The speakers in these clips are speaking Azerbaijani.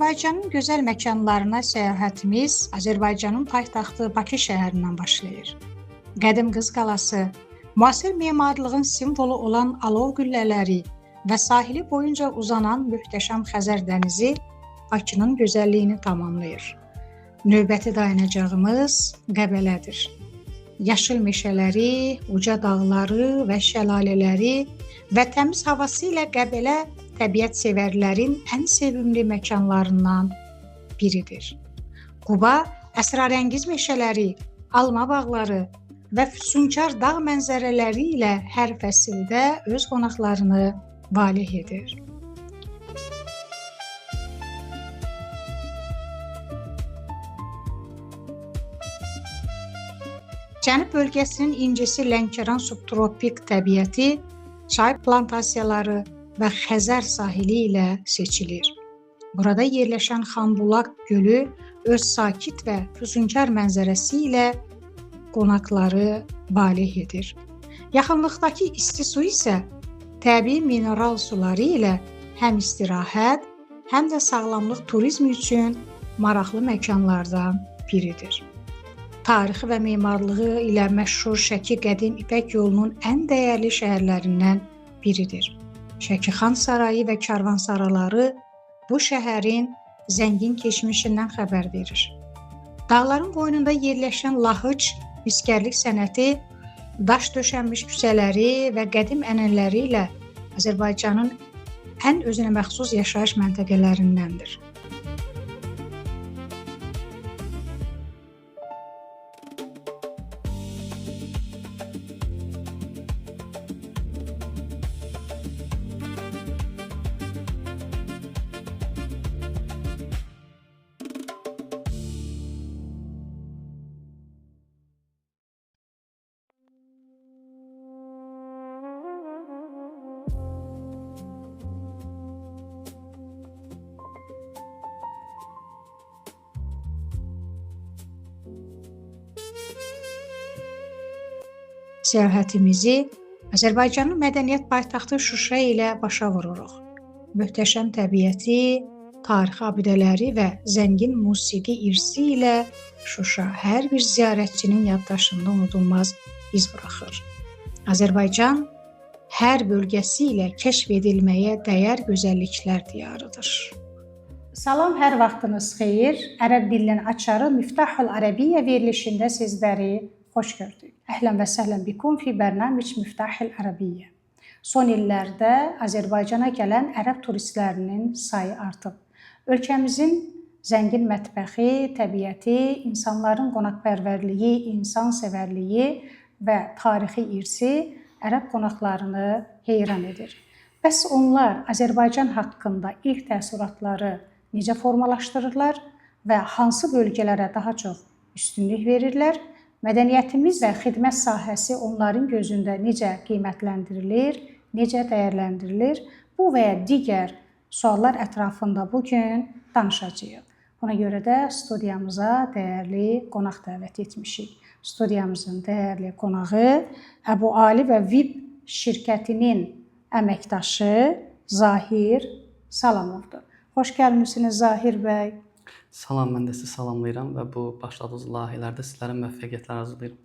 Azərbaycanın gözəl məkanlarına səyahətimiz Azərbaycanın paytaxtı Bakı şəhərindən başlayır. Qədim Qız qalası, müasir memarlığın simvolu olan alov qüllələri və sahili boyunca uzanan möhtəşəm Xəzər dənizi Bakının gözəlliyini tamamlayır. Növbəti dayanacağımız Qəbələdir. Yaşıl meşələri, uca dağları və şəlalələri və təmiz havası ilə Qəbələ təbiət sevərlərin ən sevimli məkanlarından biridir. Quba əsrarəngiz meşələri, alma bağları və füsunkar dağ mənzərələri ilə hər fəsildə öz qonaqlarını valeh edir. Cənub bölgəsinin incisi Lənkəran subtropik təbiəti, çay plantasiyaları və Xəzər sahili ilə seçilir. Burada yerləşən Xanbulaq gölü öz sakit və füsunkar mənzərəsi ilə qonaqları valeh edir. Yaxınlıqdakı isti su isə təbii mineral suları ilə həm istirahət, həm də sağlamlıq turizmi üçün maraqlı məkanlardan biridir. Tarixi və memarlığı ilə məşhur Şəki Qədim İpək yolunun ən dəyərli şəhərlərindən biridir. Şəkixan sarayı və karvansaraları bu şəhərin zəngin keçmişindən xəbər verir. Dağların qoynunda yerləşən Lahıc miskərlik sənəti, daş döşənmiş küçələri və qədim ənənələri ilə Azərbaycanın ən özünə məxsus yaşayış məntəqələrindəndir. Səyahətimizi Azərbaycanın mədəniyyət paytaxtı Şuşa ilə başa vururuq. Möhtəşəm təbiəti, tarixi abidələri və zəngin musiqi irsi ilə Şuşa hər bir ziyarətçinin yaddaşında unudulmaz iz buraxır. Azərbaycan hər bölgəsi ilə kəşf edilməyə dəyər gözəlliklər diyarıdır. Salam, hər vaxtınız xeyir. Ərəb dilinin açarı Miftahul Ərəbiyyə verilişində sizləri xoş gördük. Əhlən və səhlən bikum fi bərnamic Miftahul Ərəbiyyə. Son illərdə Azərbaycana gələn ərəb turistlərinin sayı artıb. Ölkəmizin zəngin mətbəxi, təbiəti, insanların qonaqpərvərliyi, insansevərliyi və tarixi irsi ərəb qonaqlarını heyran edir. Bəs onlar Azərbaycan haqqında ilk təəssüratları necə formalaşdırırlar və hansı bölgələrə daha çox üstünlük verirlər? Mədəniyyətimiz və xidmət sahəsi onların gözündə necə qiymətləndirilir, necə dəyərləndirilir? Bu və ya digər suallar ətrafında bugün danışacağıq. Buna görə də studiyamıza dəyərli qonaq dəvət etmişik. Studiyamızın dəyərli qonağı Əbu Ali və VIP şirkətinin əməkdaşı Zahir Salamovdur. Xoş gəlmisiniz Zahir bəy. Salam, mən də sizi salamlayıram və bu başladığınız layihələrdə sizlərə müvəffəqiyyətlər arzulayıram.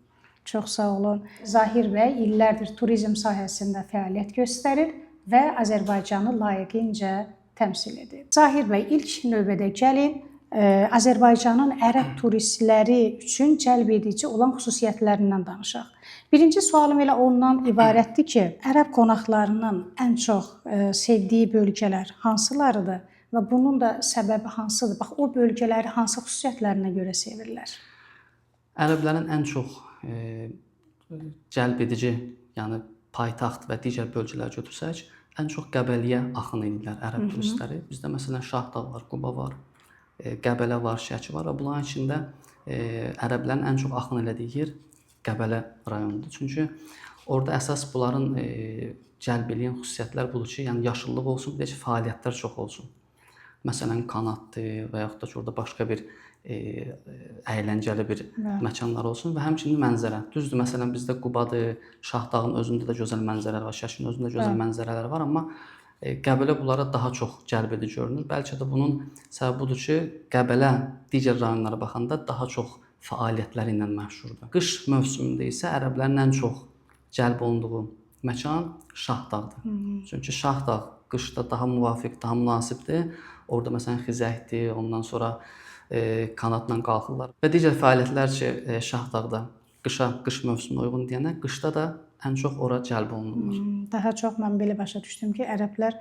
Çox sağ olun. Zahir bəy illərdir turizm sahəsində fəaliyyət göstərir və Azərbaycanı layiqincə təmsil edir. Zahir bəy, ilk növbədə gəlin Azərbaycanın ərəb turistləri üçün cəlb edici olan xüsusiyyətlərindən danışaq. Birinci sualım elə ondan ibarətdir ki, ərəb qonaqlarının ən çox sevdiyi bölgələr hansılarıdır? Və bunun da səbəbi hansıdır? Bax, o bölgələri hansı xüsusiyyətlərinə görə sevirlər? Ərəblərin ən çox cəlb edici, yəni paytaxt və digər bölgələri götürsək, ən çox Qəbəliyə axın edirlər ərəb turistləri. Bizdə məsələn Şahdağ var, Quba var, Qəbələ var, Şəki var və bunların içində ərəblərin ən çox axın elədiyi yer Qəbələ rayonudur. Çünki orada əsas bunların cəlb edən xüsusiyyətlər budur ki, yəni yaşıllıq olsun, bir də ki, fəaliyyətlər çox olsun. Məsələn, kanatdır və yaxud da ki, orada başqa bir əyləncəli bir məkanlar olsun və həmçinin mənzərə. Düzdür, məsələn, bizdə Qubadır, Şahdağın özündə də gözəl mənzərələr var, Şəkinin özündə gözəl mənzərələr var, amma Qəbələ bunlara daha çox cəlb edici görünür. Bəlkə də bunun səbəbi budur ki, Qəbələ digər rayonlara baxanda daha çox fəaliyyətləri ilə məşhurdur. Qış mövsümündə isə ərəblərin ən çox cəlb olunduğu məkan Şahdağdır. Çünki Şahdağ qışda daha müvafiq, daha münasibdir. Orada məsələn xizəkdir, ondan sonra kanatla qalxırlar və digər fəaliyyətlər ki, Şahdağda qış mövsümünə uyğun deyənə, qışda da ən çox ora cəlb olunurlar. Daha çox mən belə başa düşdüm ki, ərəblər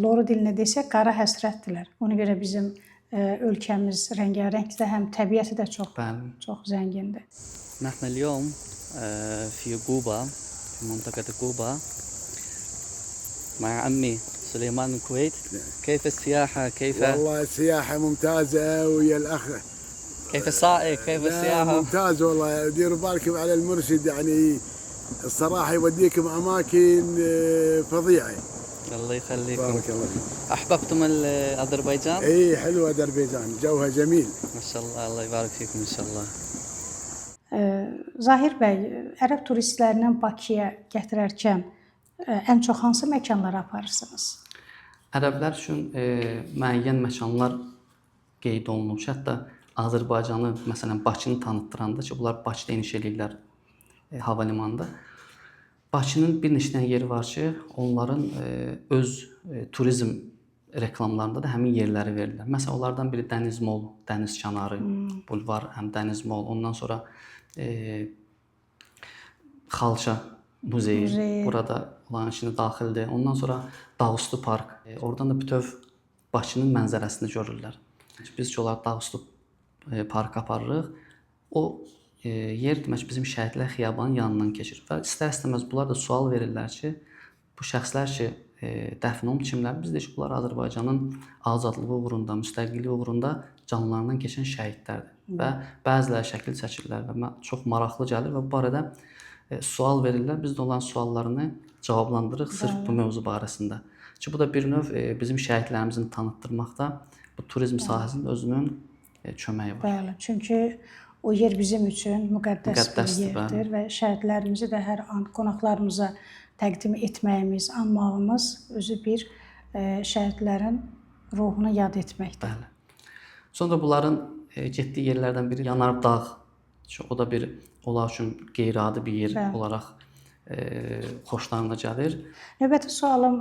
loru dilinə desək qara həsrətdirlər. Ona görə bizim ölkəmiz rəngarəngdir, həm təbiəti də çox zəngindir. نحن اليوم في قوبة في منطقة قوبة مع عمي سليمان من الكويت. كيف السياحة؟ والله السياحة ممتازة ويا الأخ كيف السائق؟ كيف السياحة؟ ممتاز والله. ديروا بالكم على المرشد يعني الصراحة يوديكم أماكن فظيعة. الله يخليكم. بارك الله فيك. أحببتم أذربيجان؟ إي حلوة أذربيجان، جوها جميل. ما شاء الله. الله يبارك فيكم إن شاء الله. Zahir bəy, ərəb turistlərindən Bakıya gətirərkən ən çox hansı məkanlara aparırsınız? Ərəblər üçün müəyyən məkanlar qeyd olunub. Hətta Azərbaycanı, məsələn, Bakını tanıtdıranda ki, bunlar Bakıda eniş eləyirlər hava limanında. Bakının bir neçə dənə yeri var ki, onların öz turizm reklamlarında da həmin yerləri verirlər. Məsələn, onlardan biri Dəniz Mol, dəniz kənarı, bulvar, həm Dəniz Mol. Ondan sonra Xalça muzeyi burada olan içində daxildir. Ondan sonra Dağüstü park. Oradan da bütöv Bakının mənzərəsini görürlər. Biz ki, onlar Dağüstü parka aparırıq. O yer demək bizim Şəhidlər Xiyabanının yanından keçir. Və istər-istəməz bunlar da sual verirlər ki, bu şəxslər ki, dəfn olunmuş kimlər? Biz deyək ki, bunlar Azərbaycanın azadlığı uğrunda, müstəqilliyi uğrunda canlarından keçən şəhidlərdir. Və bəziləri şəkil çəkirlər və çox maraqlı gəlir və bu barədə sual verirlər. Biz də onların suallarını cavablandırırıq sırf bu mövzu barəsində. Ki, bu da bir növ bizim şəhidlərimizin tanıtdırmaqda bu turizm sahəsində özünün köməyi var. Bəli, çünki o yer bizim üçün müqəddəs bir yerdir və şəhidlərimizi də hər an qonaqlarımıza təqdim etməyimiz, anmağımız özü bir şəhidlərin ruhunu yad etməkdir. Bəli. Sonra bunların getdiyi yerlərdən biri Yanardağ. O da bir onlar üçün qeyri-adi bir yer olaraq xoşlarına gəlir. Növbəti sualım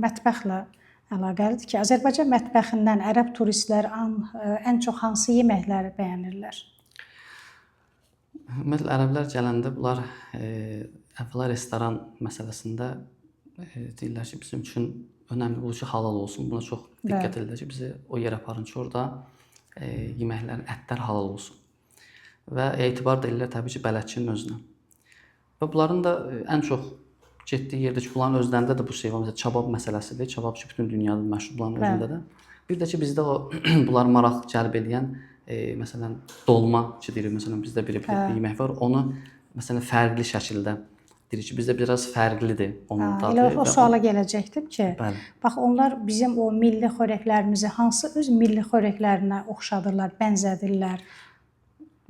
mətbəxlə əlaqəlidir ki, Azərbaycan mətbəxindən ərəb turistlər ən çox hansı yeməkləri bəyənirlər? Ümumiyyətlə, ərəblər gələndə bunlar əvvəla restoran məsələsində deyirlər ki, bizim üçün önəmli bu ki, halal olsun. Buna çox diqqət edirlər ki, bizi o yerə aparın ki, orada yeməklərin, ətlər halal olsun. Və etibar da edirlər təbii ki, bələdçinin özünə. Və bunların da ən çox getdiyi yerdə ki, bunların özlərində də bu şey var. Məsələn, çabab məsələsidir. Çabab ki, bütün dünyada məşhur bunların özündə də. Bir də ki, bizdə o bunlar maraq cəlb edən məsələn, dolma ki, deyirik, məsələn, bizdə bir yemək var. Onu məsələn, fərqli şəkildə deyirik ki, bizdə biraz fərqlidir onun dadı. Elə o suala gələcəkdim ki, bax, onlar bizim o milli xörəklərimizi hansı öz milli xörəklərinə oxşadırlar, bənzədirlər?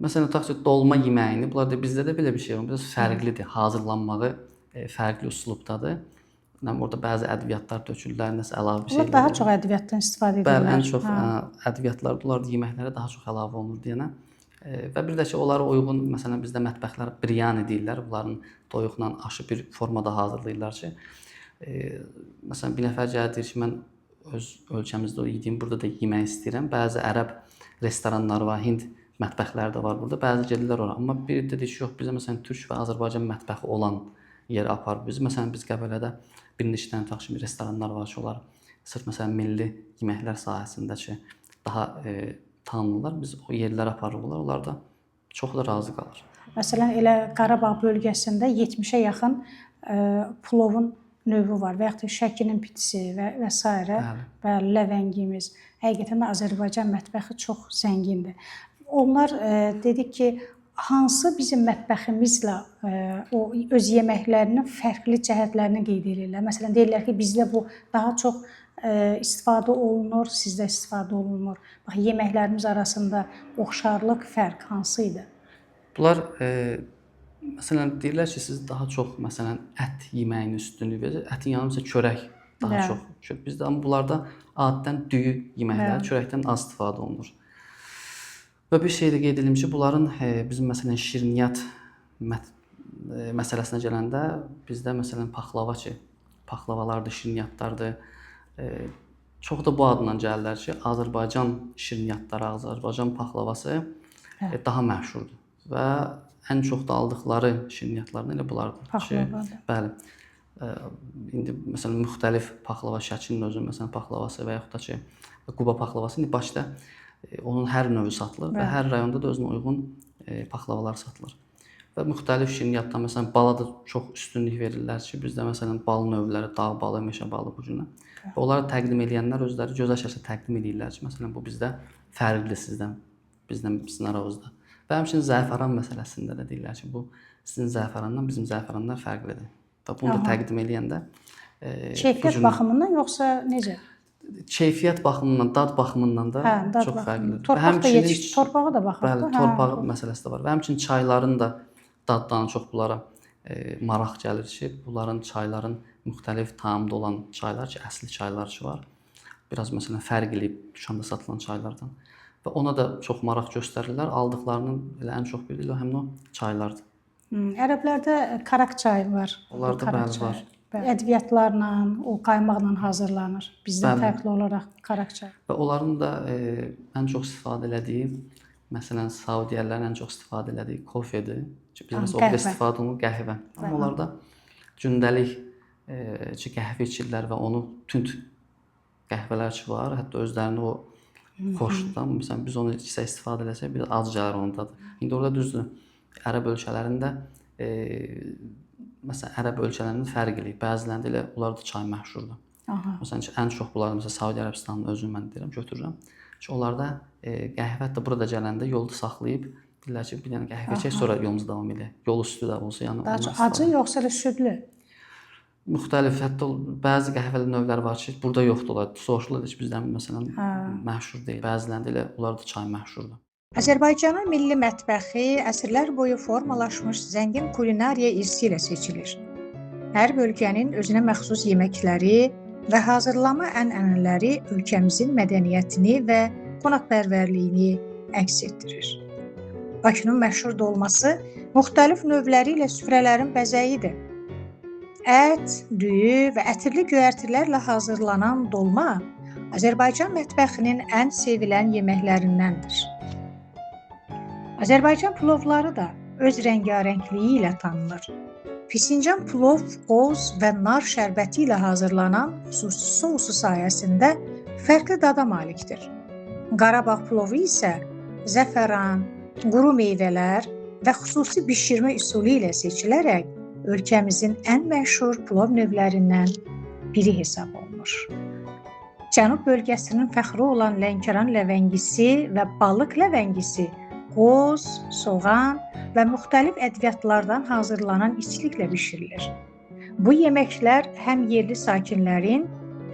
Məsələn, tutaq ki, dolma yeməyini, bunlar da bizdə də belə bir şey var, biraz fərqlidir, hazırlanmağı fərqli üslubdadır. Orada bəzi ədviyyatlar tökülürlər, nəsə əlavə bir şeylər. Onlar daha çox ədviyyatdan istifadə edirlər. Bəli, ən çox ədviyyatlar, bunlar da yeməklərə daha çox əlavə olunur deyənə. Və bir də ki, onlara uyğun, məsələn, bizdə mətbəxlər biryani deyirlər, bunların toyuqla aşı bir formada hazırlayırlar ki, məsələn, bir nəfər gəlir deyir ki, mən öz ölkəmizdə yediyim, burada da yemək istəyirəm. Bəzi ərəb restoranları var, Hind mətbəxləri də var burada, bəzi gedirlər ora. Amma biri də deyir ki, yox, bizə məsələn, Türk və Azərbaycan mətbəxi olan yerə apar bizi. Məsələn, biz Qəbələdə bir neçə dənə tutaq ki, restoranlar var ki, onlar sırf məsələn, milli yeməklər sahəsində ki, daha tanınırlar. Biz o yerlərə aparırıq, onlar da çox da razı qalır. Məsələn, elə Qarabağ bölgəsində 70-ə yaxın plovun növü var və yaxud da Şəkinin pitisi və s. və ləvəngimiz. Həqiqətən də Azərbaycan mətbəxi çox zəngindir. Onlar dedik ki, hansı bizim mətbəximizlə o öz yeməklərinin fərqli cəhətlərini qeyd edirlər? Məsələn, deyirlər ki, bizdə bu daha çox istifadə olunur, sizdə istifadə olunmur. Bax, yeməklərimiz arasında oxşarlıq, fərq hansı idi? Bunlar, məsələn, deyirlər ki, siz daha çox, məsələn, ət yeməyinin üstünlüyü verir. Ətin yanı çörək daha çox. Bizdə amma bunlarda adətən düyü yeməkləri, çörəkdən az istifadə olunur. Və bir şey də qeyd edim ki, bunların bizim məsələn şirniyyat məsələsinə gələndə bizdə məsələn paxlava ki, paxlavalardır, şirniyyatlardır. Çox da bu adla gəlirlər ki, Azərbaycan şirniyyatları, Azərbaycan paxlavası daha məşhurdur və ən çox da aldıqları şirniyyatlardan elə bunlardır. Paxlavadır. Bəli. İndi məsələn müxtəlif paxlava Şəkinin özünün məsələn paxlavası və yaxud da ki Quba paxlavası indi Bakıda onun hər növü satılır və hər rayonda da özünə uyğun paxlavalar satılır. Və müxtəlif şirniyyatdan məsələn bala da çox üstünlük verirlər ki, bizdə məsələn bal növləri, dağ balı, meşə balı bu cürlə. Və onları təqdim edənlər özləri gözəl şəkildə təqdim edirlər ki, məsələn bu bizdə fərqlidir sizdən aranızda. Və həmçinin zəfəran məsələsində də deyirlər ki, bu sizin zəfərandan bizim zəfərandan fərqlidir. Və bunu da təqdim edəndə keyfiyyət baxımından yoxsa necə? Keyfiyyət baxımından, dad baxımından da çox fərqlidir. Torpağa da baxır. Bəli, torpağı məsələsi də var. Və həmçinin çayların da daddan çox bunlara maraq gəlir ki, bunların çayların müxtəlif tamda olan çaylar ki, əsli çaylar ki var. Biraz məsələn fərq eləyib dükanda satılan çaylardan. Və ona da çox maraq göstərirlər. Aldıqlarının elə ən çox biri həmin o çaylardır. Ərəblərdə karak çayı var. Onlarda bəli var. Ədviyyatlarla, o qaymaqla hazırlanır. Bizdən fərqli olaraq karak çayı. Və onların da ən çox istifadə elədiyi, məsələn, Saudiyəlilərin ən çox istifadə elədiyi kofedir. Biz o istifadə olunur qəhvə. Amma onlarda gündəlik qəhvə içirlər və onu tünd qəhvələr ki var, hətta özlərini o xoşdur. Məsələn, biz onu istifadə eləsək, bir az gəlir onun dadı. İndi orada düzdür, Ərəb ölkələrində məsələn, Ərəb ölkələrində fərq eləyir. Bəzilərində elə onlarda çay məşhurdur. Məsələn, ən çox bunlar məsələn Saudiya Ərəbistanının özünü mən deyirəm, götürürəm. Ki onlarda qəhvə hətta burada gələndə yolda saxlayıb deyirlər ki, bir dənə qəhvə içək, sonra yolumuza davam edək. Yol üstü də olsa, yəni daha çox acı yoxsa da südlü? Müxtəlif, hətta bəzi qəhvəli növlər var ki, burada yoxdur. Soruşurlar ki, bizdən məsələn məşhur deyil. Bəzilərində elə onlarda çay məşhurdur. Azərbaycanın milli mətbəxi əsrlər boyu formalaşmış zəngin kulinariya irsi ilə seçilir. Hər bölgənin özünə məxsus yeməkləri və hazırlama ənənələri ölkəmizin mədəniyyətini və qonaqpərvərliyini əks etdirir. Bakının məşhur dolması müxtəlif növləri ilə süfrələrin bəzəyidir. Ət, düyü və ətirli göyərtilərlə hazırlanan dolma Azərbaycan mətbəxinin ən sevilən yeməklərindəndir. Azərbaycan plovları da öz rəngarəngliyi ilə tanınır. Pisincan plov, qoz və nar şərbəti ilə hazırlanan xüsusi sousu sayəsində fərqli dada malikdir. Qarabağ plovu isə zəfəran, quru meyvələr və xüsusi bişirmə üsulu ilə seçilərək ölkəmizin ən məşhur plov növlərindən biri hesab olunur. Cənub bölgəsinin fəxri olan Lənkəran ləvəngisi və balıq ləvəngisi qoz, soğan və müxtəlif ədviyyatlardan hazırlanan içliklə bişirilir. Bu yeməklər həm yerli sakinlərin,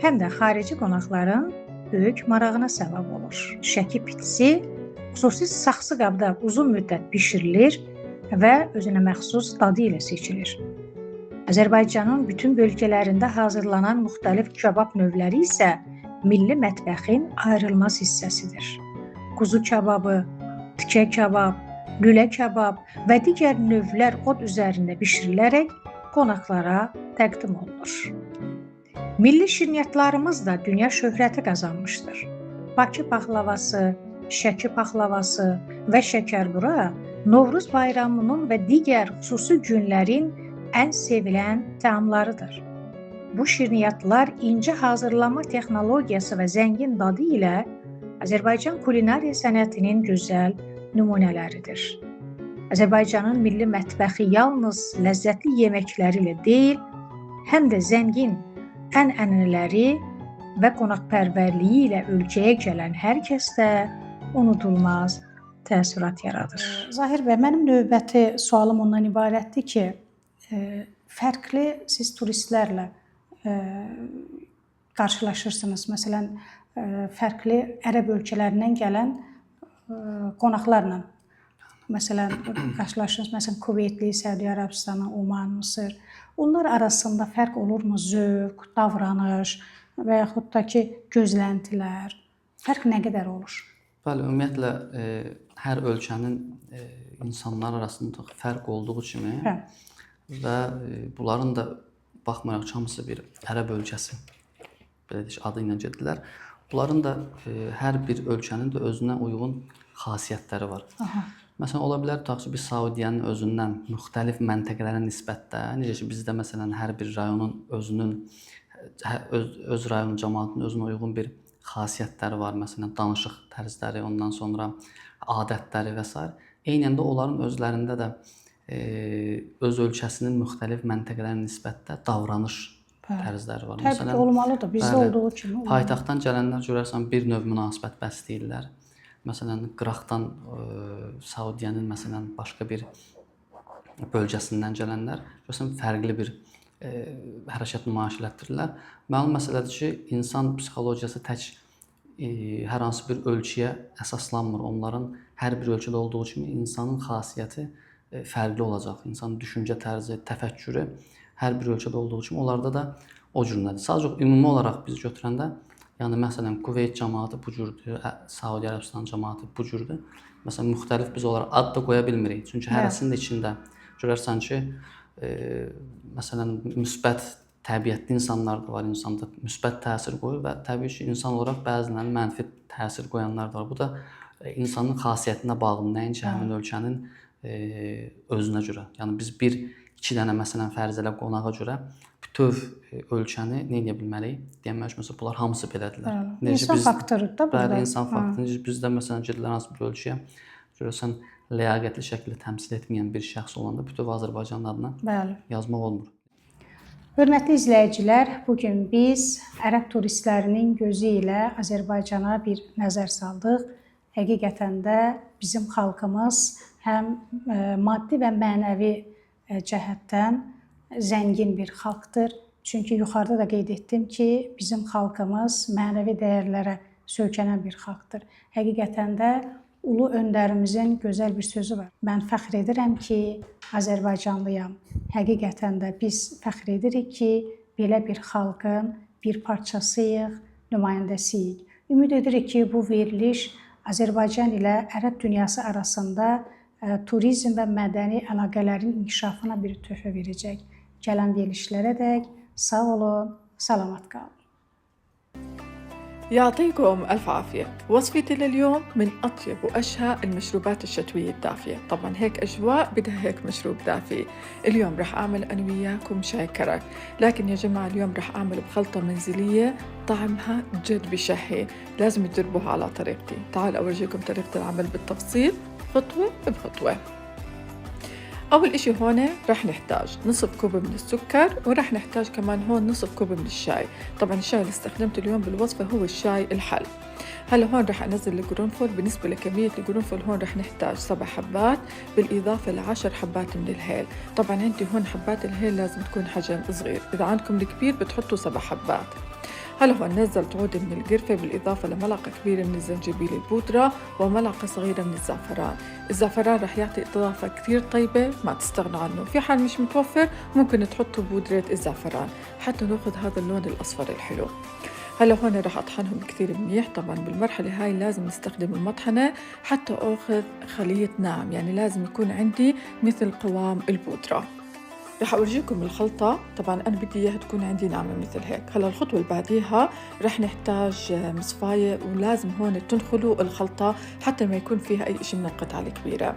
həm də xarici qonaqların böyük marağına səbəb olur. Şəki pitisi xüsusi saxsı qabda uzun müddət bişirilir və özünə məxsus dadı ilə seçilir. Azərbaycanın bütün bölgələrində hazırlanan müxtəlif kebab növləri isə milli mətbəxin ayrılmaz hissəsidir. Quzu kababı, tikə kabab, lülə kabab və digər növlər od üzərində bişirilərək qonaqlara təqdim olunur. Milli şirniyyatlarımız da dünya şöhrəti qazanmışdır. Bakı paxlavası, Şəki paxlavası və şəkərbura Novruz bayramının və digər xüsusi günlərin ən sevilən təamlarıdır. Bu şirniyyatlar incə hazırlama texnologiyası və zəngin dadı ilə Azərbaycan kulinariya sənətinin gözəl nümunələridir. Azərbaycanın milli mətbəxi yalnız ləzzətli yeməkləri ilə deyil, həm də zəngin ənənələri və qonaqpərvərliyi ilə ölkəyə gələn hər kəsdə unudulmaz təəssürat yaradır. Zahir bəy, mənim növbəti sualım ondan ibarətdir ki, fərqli siz turistlərlə qarşılaşırsınız. Məsələn, fərqli ərəb ölkələrindən gələn qonaqlarla. məsələn, qarşılaşdığınız məsələn Kuveytli, Səudiyyə Ərəbistanı, Oman, Mısır. Onlar arasında fərq olurmu? Zövq, davranış və yaxud da ki, gözləntilər. Fərq nə qədər olur? Bəli, ümumiyyətlə hər ölkənin insanlar arasında fərq olduğu kimi və bunların da baxmayaraq ki, hamısı bir ərəb ölkəsi, belə deyək, adı ilə gedirlər. Bunların da hər bir ölkənin də özünə uyğun xasiyyətləri var. Məsələn, ola bilər tutaq ki, bir Saudiyyənin özündən müxtəlif məntəqələrə nisbətdə, necə ki, bizdə məsələn hər bir rayonun özünün öz rayon cəmaatının özünə uyğun bir xasiyyətləri var. Məsələn, danışıq tərzləri, ondan sonra adətləri və s. Eynən də onların özlərində də öz ölkəsinin müxtəlif məntəqələrə nisbətdə davranış tərzləri var. Təbii ki, olmalıdır. Bizdə olduğu kimi. Paytaxtdan gələnlər görərsən bir növ münasibət bəsləyirlər. Məsələn, qıraqdan Saudiyyənin məsələn başqa bir bölgəsindən gələnlər görürsən fərqli bir hərəkət nümayiş etdirirlər. Məlum məsələdir ki, insan psixologiyası tək hər hansı bir ölkəyə əsaslanmır. Onların hər bir ölkədə olduğu kimi insanın xasiyyəti fərqli olacaq. İnsanın düşüncə tərzi, təfəkkürü hər bir ölkədə olduğu kimi onlarda da o cürlədir. Sadəcə ümumi olaraq biz götürəndə, yəni məsələn Kuveyt cəmaatı bu cürdür, Səudiyyə Ərəbistan cəmaatı bu cürdür. Məsələn müxtəlif biz onlara ad da qoya bilmirik. Çünki hərəsinin içində görərsən ki, məsələn müsbət təbiətli insanlar da var, insanda müsbət təsir qoyur və təbii ki, insan olaraq bəzilərinin mənfi təsir qoyanlar da var. Bu da insanın xasiyyətinə bağlı, nəinki həmin ölkənin özünə görə. Yəni biz iki dənə məsələn fərz elə qonağa görə bütöv ölkəni nə edə bilməliyik? Deyəmək məsələn bunlar hamısı belədirlər. İnsan faktorudur da burada. Bəli, insan faktorudur. Bizdə məsələn gedilər hansı bir ölkəyə görürsən ləyaqətli şəkildə təmsil etməyən bir şəxs olanda bütöv Azərbaycanın adına yazmaq olmur. Hörmətli izləyicilər, bugün biz ərəb turistlərinin gözü ilə Azərbaycana bir nəzər saldıq. Həqiqətən də bizim xalqımız həm maddi və mənəvi cəhətdən zəngin bir xalqdır. Çünki yuxarıda da qeyd etdim ki, bizim xalqımız mənəvi dəyərlərə söykənən bir xalqdır. Həqiqətən də ulu öndərimizin gözəl bir sözü var. Mən fəxr edirəm ki, Azərbaycanlıyam. Həqiqətən də biz fəxr edirik ki, belə bir xalqın bir parçasıyıq, nümayəndəsiyik. Ümid edirik ki, bu veriliş Azərbaycan ilə ərəb dünyası arasında turizm və mədəni əlaqələrin inkişafına bir töhfə verəcək. Gələn verilişlərə dək sağ olun, salamat qalın. يعطيكم ألف عافية. وصفتي لليوم من أطيب وأشهى المشروبات الشتوية الدافية. طبعا هيك أجواء بدها هيك مشروب دافي. اليوم رح أعمل أنا وياكم شاي كرك، لكن يا جماعة اليوم رح أعمل بخلطة منزلية طعمها جد بشهي، لازم تجربوها على طريقتي. تعالوا أورجيكم طريقة العمل بالتفصيل خطوة بخطوة. أول إشي هون رح نحتاج نصف كوب من السكر، ورح نحتاج كمان هون نصف كوب من الشاي. طبعا الشاي اللي استخدمته اليوم بالوصفة هو الشاي الحل. هلا هون رح أنزل القرنفل. بالنسبة لكمية القرنفل هون رح نحتاج 7 حبات بالإضافة ل10 حبات من الهيل. طبعا عندي هون حبات الهيل لازم تكون حجم صغير، إذا عندكم الكبير بتحطوا 7 حبات. هلا هون نزلت عود من القرفة بالإضافة لملعقة كبيرة من الزنجبيل البودرة وملعقة صغيرة من الزعفران. الزعفران رح يعطي إضافة كتير طيبة ما تستغنوا عنه. في حال مش متوفر ممكن تحطوا بودرة الزعفران حتى ناخذ هذا اللون الأصفر الحلو. هلا هون رح أطحنهم كتير منيح. طبعا بالمرحلة هاي لازم نستخدم المطحنة حتى أخذ خلية ناعم، يعني لازم يكون عندي مثل قوام البودرة. رح أورجيكم الخلطة. طبعا أنا بدي إياها تكون عندي ناعمة مثل هيك. هلا الخطوة اللي بعديها رح نحتاج مصفاية، ولازم هون تنخلوا الخلطة حتى ما يكون فيها أي شيء من القطع الكبيرة.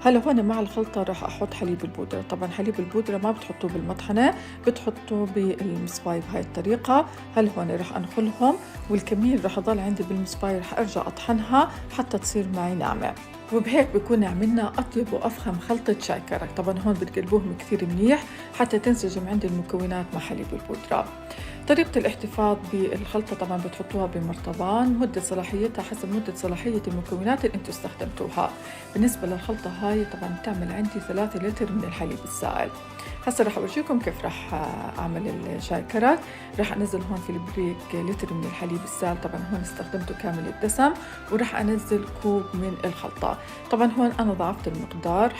هلا هون مع الخلطة رح أحط حليب البودرة. طبعا حليب البودرة ما بتحطوه بالمطحنة، بتحطوه بالمصفاية بهاي الطريقة. هلا هون رح أنخلهم، والكمية اللي رح أضل عندي بالمصفاية رح أرجع أطحنها حتى تصير معي ناعمة. وبهيك بكون عملنا أطيب وأفخم خلطة شاي كرك. طبعا هون بتقلبوهم كثير منيح حتى تنسجم عندي المكونات مع حليب البودرة. طريقة الاحتفاظ بالخلطة طبعا بتحطوها بمرطبان، مدة صلاحيتها حسب مدة صلاحية المكونات اللي انتم استخدمتوها. بالنسبة للخلطة هاي طبعا بتعمل عندي 3 لتر من الحليب السائل. هسه رح أورجيكم كيف رح أعمل الشاي كرك. رح أنزل هون في البريك لتر من الحليب السائل، طبعا هون استخدمته كامل الدسم، ورح أنزل كوب من الخلطة. طبعا هون أنا ضعفت المقدار،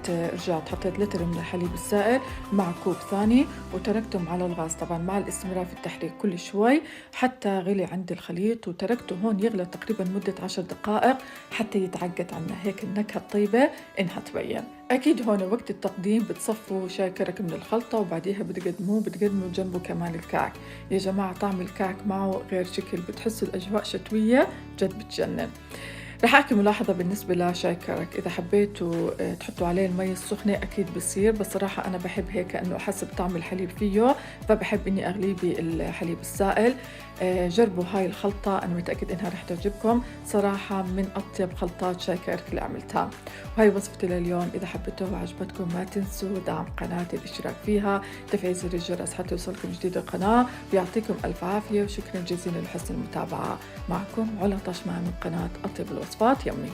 رجعت حطيت لتر من الحليب السائل مع كوب ثاني وتركتهم على الغاز، طبعا مع الاستمرار في التحريك كل شوي حتى غلي عندي الخليط، وتركته هون يغلى تقريبا مدة 10 دقائق حتى يتعقد عنا هيك النكهة الطيبة إنها تبين. أكيد هون وقت التقديم بتصفوا شاي كرك من الخلطة وبعديها بتقدموا جنبه كمان الكعك. يا جماعة طعم الكعك معه غير شكل، بتحسوا الأجواء شتوية جد بتجنن. رح أحكي ملاحظة بالنسبة لشاي كرك، إذا حبيتوا تحطوا عليه المي السخنة أكيد بصير، بس صراحة أنا بحب هيك أنه أحس بطعم الحليب فيه، فبحب إني أغليه بالحليب السائل. جربوا هاي الخلطة، أنا متأكد إنها رح تعجبكم، صراحة من أطيب خلطات شاي كرك اللي عملتها. وهي وصفتي لليوم، إذا حبيتوها وعجبتكم ما تنسوا دعم قناتي، الاشتراك فيها، تفعيل زر الجرس حتى يوصلكم جديد القناة. ويعطيكم ألف عافية وشكرا جزيلا لحسن المتابعة. معكم علا طشمان من قناة أطيب الوصفات يمي.